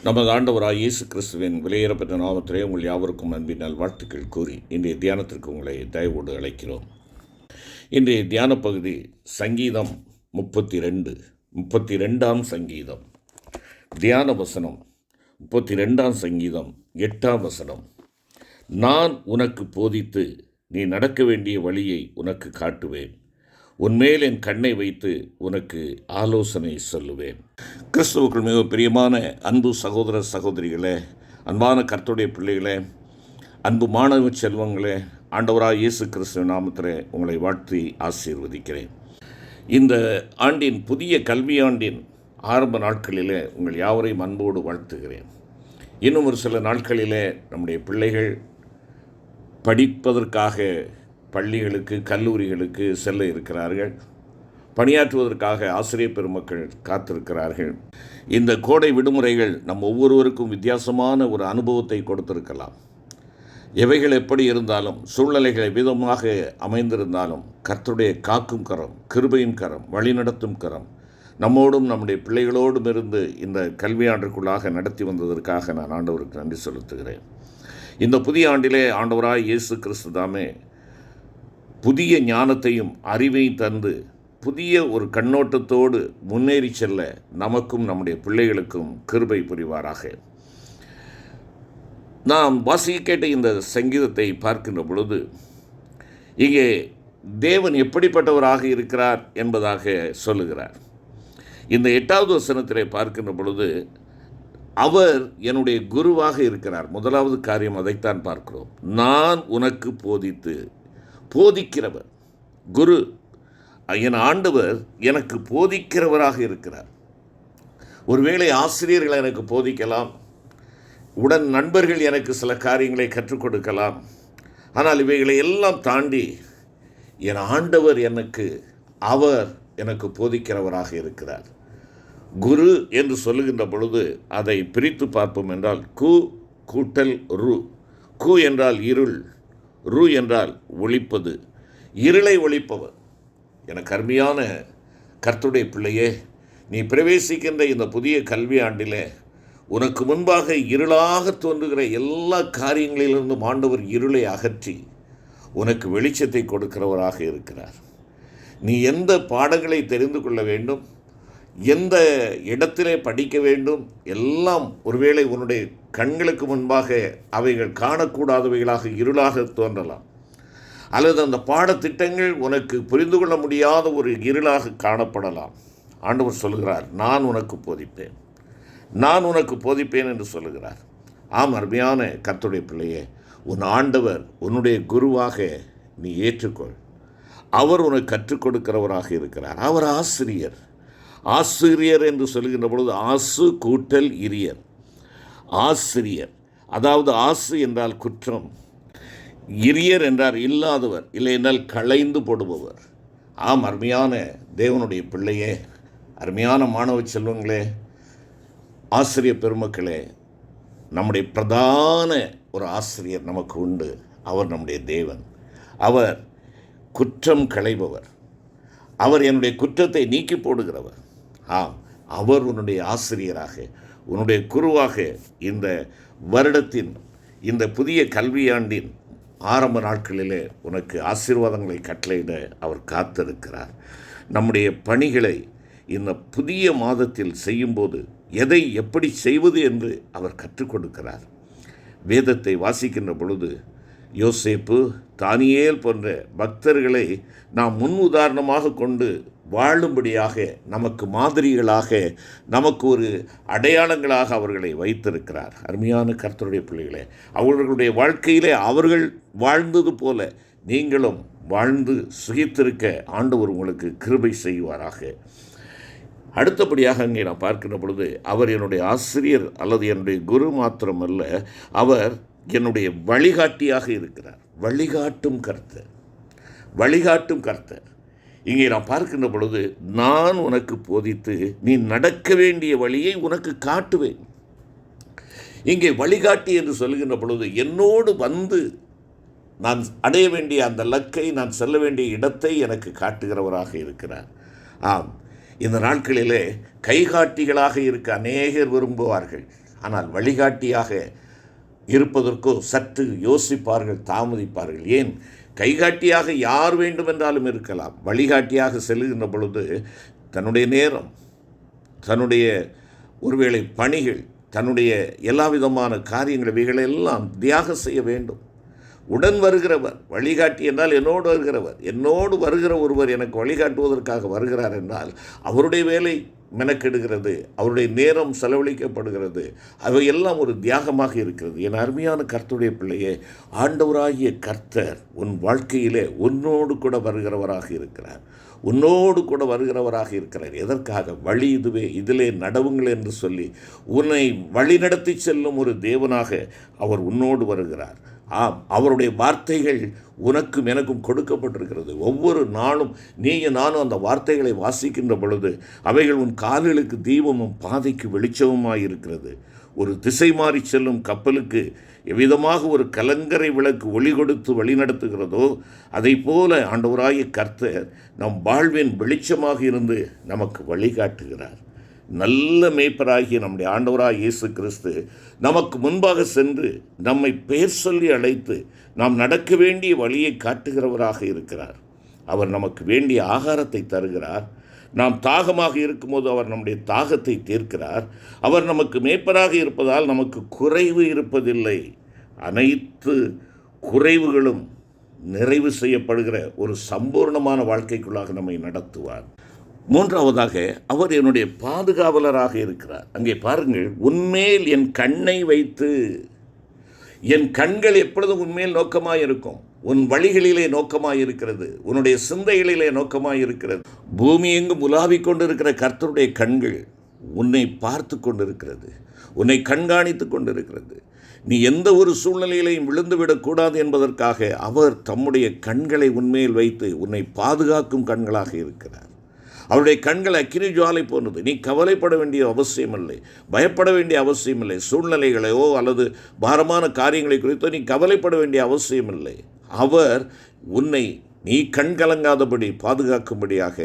நமது ஆண்டவராய் இயேசு கிறிஸ்துவின் விலையேறப்பட்ட நாமத்திலே உங்கள் யாவருக்கும் அன்பின் நல்வாழ்த்துக்கள் கூறி இன்றைய தியானத்திற்கு உங்களை தயவோடு அழைக்கிறோம். இன்றைய தியான பகுதி சங்கீதம் 32 சங்கீதம். தியான வசனம் 32 சங்கீதம் 8 நான் உனக்கு போதித்து நீ நடக்க வேண்டிய வழியை உனக்கு காட்டுவேன், உன்மேல் என் கண்ணை வைத்து உனக்கு ஆலோசனை சொல்லுவேன். கிறிஸ்துவுக்குள் மிக பிரியமான அன்பு சகோதர சகோதரிகளே, அன்பான கர்த்தருடைய பிள்ளைகளே, அன்பு மாணவ செல்வங்களே, ஆண்டவராக இயேசு கிறிஸ்துவ நாமத்திலே உங்களை வாழ்த்தி ஆசீர்வதிக்கிறேன். இந்த ஆண்டின் புதிய கல்வியாண்டின் ஆரம்ப நாட்களிலே உங்கள் யாவரையும் அன்போடு வாழ்த்துகிறேன். இன்னும் ஒரு சில நாட்களிலே நம்முடைய பிள்ளைகள் படிப்பதற்காக பள்ளிகளுக்கு கல்லூரிகளுக்கு செல்ல இருக்கிறார்கள். பணியாற்றுவதற்காக ஆசிரியர் பெருமக்கள் காத்திருக்கிறார்கள். இந்த கோடை விடுமுறைகள் நம் ஒவ்வொருவருக்கும் வித்தியாசமான ஒரு அனுபவத்தை கொடுத்திருக்கலாம். எவைகள் எப்படி இருந்தாலும், சூழ்நிலைகள் விதமாக அமைந்திருந்தாலும், கர்த்தருடைய காக்கும் கரம், கிருபையின் கரம், வழிநடத்தும் கரம் நம்மோடும் நம்முடைய பிள்ளைகளோடும் இருந்து இந்த கல்வியாண்டிற்குள்ளாக நடத்தி வந்ததற்காக நான் ஆண்டவருக்கு நன்றி செலுத்துகிறேன். இந்த புதிய ஆண்டிலே ஆண்டவராய் இயேசு கிறிஸ்து தாமே புதிய ஞானத்தையும் அறிவையும் தந்து புதிய ஒரு கண்ணோட்டத்தோடு முன்னேறி செல்ல நமக்கும் நம்முடைய பிள்ளைகளுக்கும் கிருபை புரிவாராக. நாம் வாசிக்க கேட்ட இந்த சங்கீதத்தை பார்க்கின்ற பொழுது இங்கே தேவன் எப்படிப்பட்டவராக இருக்கிறார் என்பதாக சொல்லுகிறார். இந்த 8வது வசனத்திலே பார்க்கின்ற பொழுது அவர் என்னுடைய குருவாக இருக்கிறார். முதலாவது காரியம் அதைத்தான் பார்க்கிறோம். நான் உனக்கு போதிக்கிறவர் குரு, என் ஆண்டவர் எனக்கு போதிக்கிறவராக இருக்கிறார். ஒருவேளை ஆசிரியர்கள் எனக்கு போதிக்கலாம், உடன் நண்பர்கள் எனக்கு சில காரியங்களை கற்றுக் கொடுக்கலாம். ஆனால் இவைகளை எல்லாம் தாண்டி என் ஆண்டவர் அவர் எனக்கு போதிக்கிறவராக இருக்கிறார். குரு என்று சொல்லுகின்ற பொழுது அதை பிரித்து பார்ப்போம் என்றால் கு கூட்டல் ரு. கு என்றால் இருள், ரு என்றால் ஒளிப்பது, இருளை ஒளிப்பவர். எனக்கு அருமையான கர்த்தருடைய பிள்ளையே, நீ பிரவேசிக்கின்ற இந்த புதிய கல்வி ஆண்டிலே உனக்கு முன்பாக இருளாக தோன்றுகிற எல்லா காரியங்களிலிருந்தும் ஆண்டவர் இருளை அகற்றி உனக்கு வெளிச்சத்தை கொடுக்கிறவராக இருக்கிறார். நீ எந்த பாடங்களை தெரிந்து கொள்ள வேண்டும், எந்த இடத்திலே படிக்க வேண்டும், எல்லாம் ஒருவேளை உன்னுடைய கண்களுக்கு முன்பாக அவைகள் காணக்கூடாதவைகளாக இருளாக தோன்றலாம். அல்லது அந்த பாடத்திட்டங்கள் உனக்கு புரிந்து கொள்ள முடியாத ஒரு இருளாக காணப்படலாம். ஆண்டவர் சொல்லுகிறார், நான் உனக்கு போதிப்பேன் என்று சொல்லுகிறார். ஆம், அருமையான கர்த்தருடைய பிள்ளையே, உன் ஆண்டவர் உன்னுடைய குருவாக நீ ஏற்றுக்கொள். அவர் உனக்கு கற்றுக் கொடுக்கிறவராக இருக்கிறார். அவர் ஆசிரியர் என்று சொல்லுகின்ற பொழுது ஆசு கூட்டல் இரியர். ஆசிரியர், அதாவது ஆசு என்றால் குற்றம், இரியர் என்றால் இல்லாதவர், இல்லை என்றால் களைந்து போடுபவர். ஆம், அருமையான தேவனுடைய பிள்ளையே, அருமையான மாணவ செல்வங்களே, ஆசிரியர் பெருமக்களே, நம்முடைய பிரதான ஒரு ஆசிரியர் நமக்கு உண்டு. அவர் நம்முடைய தேவன். அவர் குற்றம் களைபவர். அவர் என்னுடைய குற்றத்தை நீக்கி போடுகிறவர். அவர் உன்னுடைய ஆசிரியராக, உன்னுடைய குருவாக இந்த வருடத்தின் இந்த புதிய கல்வியாண்டின் ஆரம்ப நாட்களிலே உனக்கு ஆசீர்வாதங்களை கட்டளையிட அவர் காத்திருக்கிறார். நம்முடைய பணிகளை இந்த புதிய மாதத்தில் செய்யும்போது எதை எப்படி செய்வது என்று அவர் கற்றுக் கொடுக்கிறார். வேதத்தை வாசிக்கின்ற பொழுது யோசேப்பு, தானியேல் போன்ற பக்தர்களை நாம் முன் உதாரணமாக கொண்டு வாழும்படியாக, நமக்கு மாதிரிகளாக, நமக்கு ஒரு அடையாளங்களாக அவர்களை வைத்திருக்கிறார். அருமையான கர்த்தருடைய பிள்ளைகளே, அவர்களுடைய வாழ்க்கையிலே அவர்கள் வாழ்ந்தது போல நீங்களும் வாழ்ந்து சுகித்திருக்க ஆண்டவர் உங்களுக்கு கிருபை செய்வாராக. அடுத்தபடியாக அங்கே நான் பார்க்கின்ற பொழுது அவர் என்னுடைய ஆசிரியர் அல்லது என்னுடைய குரு மாத்திரமல்ல, அவர் என்னுடைய வழிகாட்டியாக இருக்கிறார். வழிகாட்டும் கர்த்தர். இங்கே நான் பார்க்கின்ற பொழுது நான் உனக்கு போதித்து நீ நடக்க வேண்டிய வழியை உனக்கு காட்டுவேன். இங்கே வழிகாட்டி என்று சொல்கின்ற பொழுது என்னோடு வந்து நான் அடைய வேண்டிய அந்த லக்கை, நான் செல்ல வேண்டிய இடத்தை எனக்கு காட்டுகிறவராக இருக்கிறார். ஆம், இந்த நாட்களிலே கைகாட்டிகளாக இருக்க அநேகர் விரும்புவார்கள். ஆனால் வழிகாட்டியாக இருப்பதற்கோ சற்று யோசிப்பார்கள், தாமதிப்பார்கள். ஏன்? கைகாட்டியாக யார் வேண்டுமென்றாலும் இருக்கலாம். வழிகாட்டியாக செல்லுகின்ற பொழுது தன்னுடைய நேரம், தன்னுடைய ஒருவேளை பணிகள், தன்னுடைய எல்லா விதமான காரியங்கள் இவைகளெல்லாம் தியாகம் செய்ய வேண்டும். உடன் வருகிறவர், வழிகாட்டி என்றால் என்னோடு வருகிறவர், என்னோடு வருகிற ஒருவர் எனக்கு வழிகாட்டுவதற்காக வருகிறார் என்றால் அவருடைய வேலை மெனக்கெடுகிறது, அவருடைய நேரம் செலவழிக்கப்படுகிறது. அவையெல்லாம் ஒரு தியாகமாக இருக்கிறது. என் அருமையான கர்த்தருடைய பிள்ளையே, ஆண்டவராகிய கர்த்தர் உன் வாழ்க்கையிலே உன்னோடு கூட வருகிறவராக இருக்கிறார். உன்னோடு கூட வருகிறவராக இருக்கிறார். எதற்காக? வழி இதுவே, இதிலே நடவுங்கள் என்று சொல்லி உன்னை வழிநடத்தி செல்லும் ஒரு தேவனாக அவர் உன்னோடு வருகிறார். ஆம், அவருடைய வார்த்தைகள் உனக்கும் எனக்கும் கொடுக்கப்பட்டிருக்கிறது. ஒவ்வொரு நாளும் நீயும் நானும் அந்த வார்த்தைகளை வாசிக்கின்ற பொழுது அவைகள் உன் கால்களுக்கு தீபமும் பாதைக்கு வெளிச்சமுமாய் இருக்கிறது. ஒரு திசை மாறி செல்லும் கப்பலுக்கு எவ்விதமாக ஒரு கலங்கரை விளக்கு ஒளி கொடுத்து வழிநடத்துகிறதோ அதை போல ஆண்டவராகிய கர்த்தர் நம் வாழ்வின் வெளிச்சமாக இருந்து நமக்கு வழிகாட்டுகிறார். நல்ல மேய்ப்பராகிய நம்முடைய ஆண்டவராகிய இயேசு கிறிஸ்து நமக்கு முன்பாக சென்று நம்மை பெயர் சொல்லி அழைத்து நாம் நடக்க வேண்டிய வழியை காட்டுகிறவராக இருக்கிறார். அவர் நமக்கு வேண்டிய ஆகாரத்தை தருகிறார். நாம் தாகமாக இருக்கும்போது அவர் நம்முடைய தாகத்தை தீர்க்கிறார். அவர் நமக்கு மேய்ப்பராக இருப்பதால் நமக்கு குறைவு இருப்பதில்லை. அனைத்து குறைவுகளும் நிறைவு செய்யப்படுகிற ஒரு சம்பூர்ணமான வாழ்க்கைக்குள்ளாக நம்மை நடத்துவார். மூன்றாவதாக, அவர் என்னுடைய பாதுகாவலராக இருக்கிறார். அங்கே பாருங்கள், உன்மேல் என் கண்ணை வைத்து. என் கண்கள் எப்பொழுதும் உன்மேல் நோக்கமாக இருக்கும். உன் வழிகளிலே நோக்கமாக இருக்கிறது. உன்னுடைய சிந்தைகளிலே நோக்கமாக இருக்கிறது. பூமி எங்கும் உலாவிக் கொண்டிருக்கிற கர்த்தருடைய கண்கள் உன்னை பார்த்து கொண்டிருக்கிறது, உன்னை கண்காணித்து கொண்டிருக்கிறது. நீ எந்த ஒரு சூழ்நிலையிலையும் விழுந்துவிடக்கூடாது என்பதற்காக அவர் தம்முடைய கண்களை உன்மேல் வைத்து உன்னை பாதுகாக்கும் கண்களாக இருக்கிறார். அவருடைய கண்கள் அக்கினி ஜுவாலை போன்றது. நீ கவலைப்பட வேண்டிய அவசியமில்லை, பயப்பட வேண்டிய அவசியமில்லை. சூழ்நிலைகளையோ அல்லது பாரமான காரியங்களை குறித்தோ நீ கவலைப்பட வேண்டிய அவசியமில்லை. அவர் உன்னை நீ கண் கலங்காதபடி பாதுகாக்கும்படியாக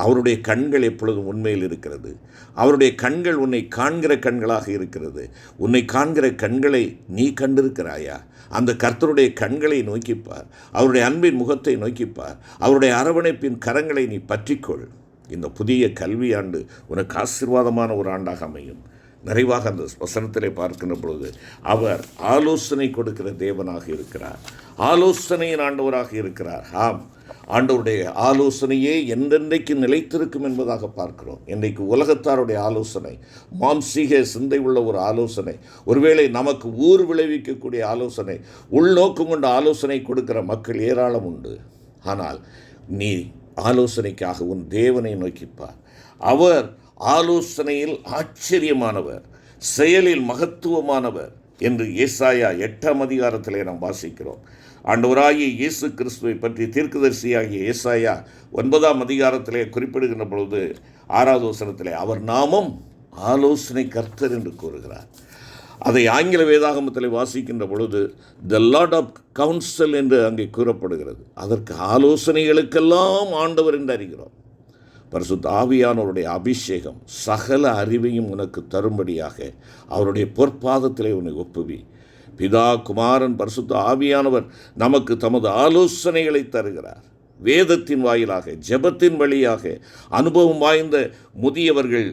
அவருடைய கண்கள் எப்பொழுதும் உண்மையில் இருக்கிறது. அவருடைய கண்கள் உன்னை காண்கிற கண்களாக இருக்கிறது. உன்னை காண்கிற கண்களை நீ கண்டிருக்கிறாயா? அந்த கர்த்தருடைய கண்களை நோக்கிப்பார். அவருடைய அன்பின் முகத்தை நோக்கிப்பார். அவருடைய அரவணைப்பின் கரங்களை நீ பற்றிக்கொள். இந்த புதிய கல்வியாண்டு உனக்கு ஆசீர்வாதமான ஒரு ஆண்டாக அமையும். நிறைவாக அந்த வசனத்திலே பார்க்கின்ற பொழுது அவர் ஆலோசனை கொடுக்கிற தேவனாக இருக்கிறார். ஆலோசனையின் ஆண்டவராக இருக்கிறார். ஆம், ஆண்டவருடைய ஆலோசனையே என்றென்றைக்கு நிலைத்திருக்கும் என்பதாக பார்க்கிறோம். இன்றைக்கு உலகத்தாருடைய ஆலோசனை, மாம்சீக சிந்தை உள்ள ஒரு ஆலோசனை, ஒருவேளை நமக்கு ஊர் விளைவிக்கக்கூடிய ஆலோசனை, உள்நோக்கம் கொண்ட ஆலோசனை கொடுக்கிற மக்கள் ஏராளம் உண்டு. ஆனால் நீ ஆலோசனைக்காக உன் தேவனை நோக்கிப்பார். அவர் ஆலோசனையில் ஆச்சரியமானவர், செயலில் மகத்துவமானவர் என்று ஏசாயா 8ஆம் அதிகாரத்திலே நாம் வாசிக்கிறோம். ஆண்டவராகிய இயேசு கிறிஸ்துவை பற்றி தீர்க்கதரிசியாகிய ஏசாயா 9ஆம் அதிகாரத்திலே குறிப்பிடுகின்ற பொழுது 6வது வசனத்திலே அவர் நாமம் ஆலோசனை கர்த்தர் என்று கூறுகிறார். அதை ஆங்கில வேதாகமத்தில் வாசிக்கின்ற பொழுது த லார்ட் ஆஃப் கவுன்சில் என்று அங்கே கூறப்படுகிறது. அதற்கு ஆலோசனைகளுக்கெல்லாம் ஆண்டவர் என்று அறிகிறோம். பரிசுத்த ஆவியானவருடைய அபிஷேகம் சகல அறிவையும் உனக்கு தரும்படியாக அவருடைய பொற்பாதத்திலே உன்னை ஒப்புவி. பிதா, குமாரன், பரிசுத்த ஆவியானவர் நமக்கு தமது ஆலோசனைகளை தருகிறார். வேதத்தின் வாயிலாக, ஜெபத்தின் வழியாக, அனுபவம் வாய்ந்த முதியவர்கள்,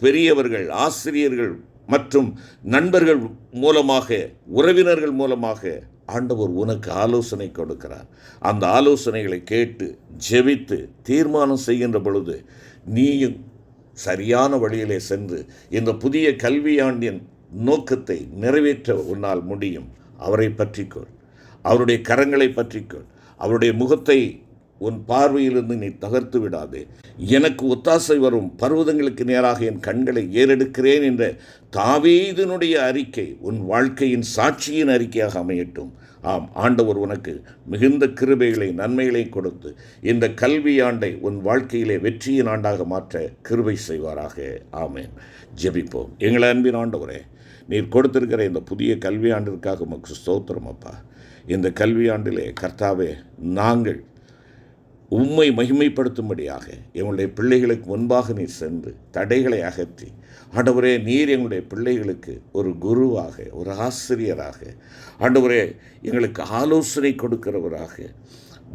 பெரியவர்கள், ஆசிரியர்கள் மற்றும் நண்பர்கள் மூலமாக, உறவினர்கள் மூலமாக ஆண்டவர் உனக்கு ஆலோசனை கொடுக்கிறார். அந்த ஆலோசனைகளை கேட்டு ஜெபித்து தீர்மானம் செய்கின்ற பொழுது நீயும் சரியான வழியிலே சென்று இந்த புதிய கல்வியாண்டின் நோக்கத்தை நிறைவேற்ற உன்னால் முடியும். அவரை பற்றிக்கொள், அவருடைய கரங்களை பற்றிக்கொள். அவருடைய முகத்தை உன் பார்வையிலிருந்து நீ தகர்த்து விடாதே. எனக்கு ஒத்தாசை வரும் பர்வதங்களுக்கு நேராக என் கண்களை ஏறெடுக்கிறேன் என்ற தாவீதினுடைய அறிக்கை உன் வாழ்க்கையின் சாட்சியின் அறிக்கையாக அமையட்டும். ஆம், ஆண்டவர் உனக்கு மிகுந்த கிருபைகளை, நன்மைகளை கொடுத்து இந்த கல்வியாண்டை உன் வாழ்க்கையிலே வெற்றியின் ஆண்டாக மாற்ற கிருபை செய்வாராக. ஆமேன். ஜெபிப்போம். எங்களை அன்பின் ஆண்டவரே, நீர் கொடுத்திருக்கிற இந்த புதிய கல்வியாண்டிற்காக உமக்கு ஸ்தோத்திரம் அப்பா. இந்த கல்வியாண்டிலே கர்த்தாவே, நாங்கள் உம்மை மகிமைப்படுத்தும்படியாக எங்களுடைய பிள்ளைகளுக்கு முன்பாக நீர் சென்று தடைகளை அகற்றி, ஆண்டவரே நீர் எங்களுடைய பிள்ளைகளுக்கு ஒரு குருவாக, ஒரு ஆசிரியராக, ஆண்டவரே எங்களுக்கு ஆலோசனை கொடுக்கிறவராக,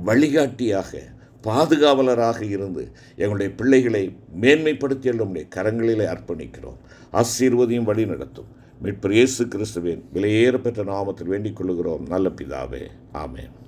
வழிகாட்டியாக, பாதுகாவலராக இருந்து எங்களுடைய பிள்ளைகளை மேன்மைப்படுத்தி நம்முடைய கரங்களிலே அர்ப்பணிக்கிறோம். ஆசீர்வதியும் வழி நடத்தும். மீட்பர் இயேசு கிறிஸ்துவின் விலையேற பெற்ற நாமத்தில் வேண்டிக் கொள்கிறோம் நல்ல பிதாவே, ஆமென்.